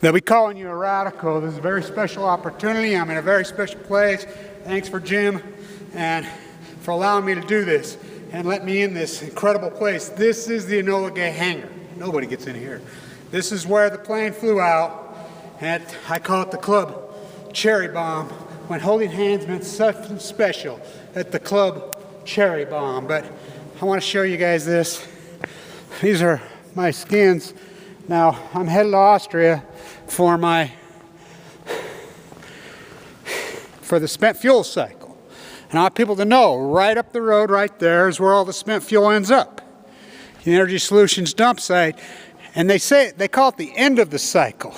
They'll be calling you a radical. This is a very special opportunity. I'm in a very special place. Thanks for Jim and for allowing me to do this and let me in this incredible place. This is the ENOLA GAY HANGAR. Nobody gets in here. This is where the plane flew out, and I call it the club cherry bomb, when holding hands meant something special at the club cherry bomb. But I want to show you guys this. These are my skins. Now, I'm headed to Austria for the spent fuel cycle. And I want people to know, right up the road right there is where all the spent fuel ends up. The Energy Solutions dump site. And they call it the end of the cycle.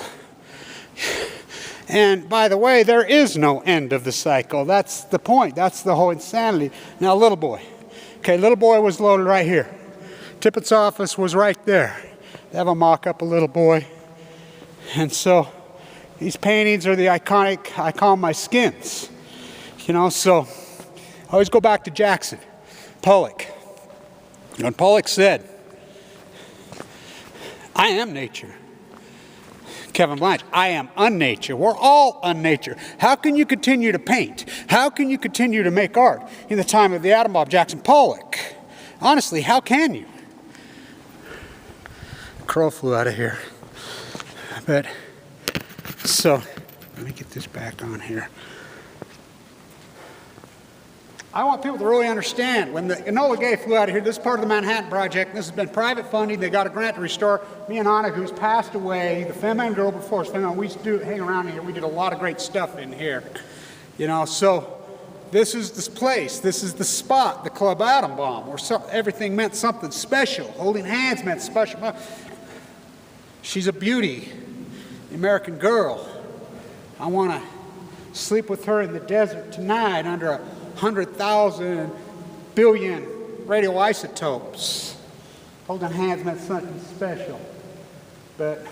And by the way, there is no end of the cycle. That's the point. That's the whole insanity. Now, Little Boy. Okay, Little Boy was loaded right here. Tippett's office was right there. They have a mock-up of Little Boy. And so these paintings are the iconic, I call them my skins. You know, so I always go back to Jackson, Pollock. When Pollock said, I am nature. Kevin Blanch, I am unnature. We're all unnature. How can you continue to paint? How can you continue to make art in the time of the atom bomb, Jackson Pollock? Honestly, how can you? Crow flew out of here. But, so, let me get this back on here. I want people to really understand, when the ENOLA Gay flew out of here, this is part of the Manhattan Project. This has been private funding. They got a grant to restore. Me and Anna, who's passed away, the feminine girl before us, we used to hang around here. We did a lot of great stuff in here. You know, so this is this place. This is the spot, the Club Atom Bomb, where everything meant something special. Holding hands meant special. She's a beauty, the American girl. I want to sleep with her in the desert tonight under 100,000 billion radioisotopes. Holding hands meant something special. But,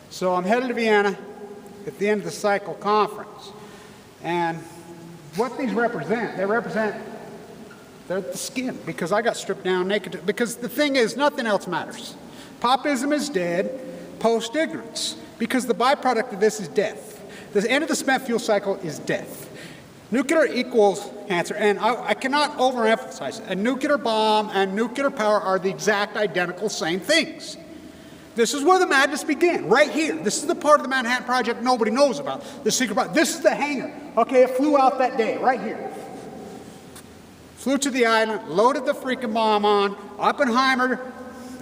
so I'm headed to Vienna at the end of the cycle conference. And what these represent, they're the skin, because I got stripped down naked. Because the thing is, nothing else matters. Popism is dead, post-ignorance, because the byproduct of this is death. The end of the spent fuel cycle is death. Nuclear equals cancer, and I cannot overemphasize it. A nuclear bomb and nuclear power are the exact identical same things. This is where the madness began, right here. This is the part of the Manhattan Project nobody knows about, the secret part. This is the hangar. Okay, it flew out that day, right here. Flew to the island, loaded the freaking bomb on, Oppenheimer,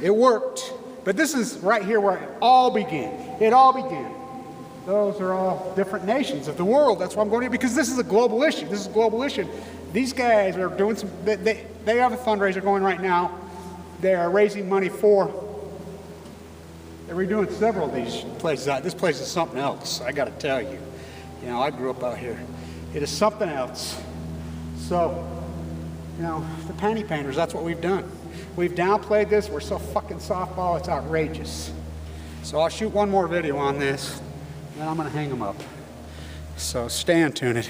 it worked. But this is right here where it all began. It all began. Those are all different nations of the world. That's why I'm going here, because this is a global issue. This is a global issue. These guys are doing some, they have a fundraiser going right now. They are raising money for, they're redoing several of these places. This place is something else, I got to tell you. You know, I grew up out here. It is something else. So, you know, the panty painters, that's what we've done. We've downplayed this. We're so fucking softball, it's outrageous. So I'll shoot one more video on this, and then I'm going to hang them up. So stay tuned.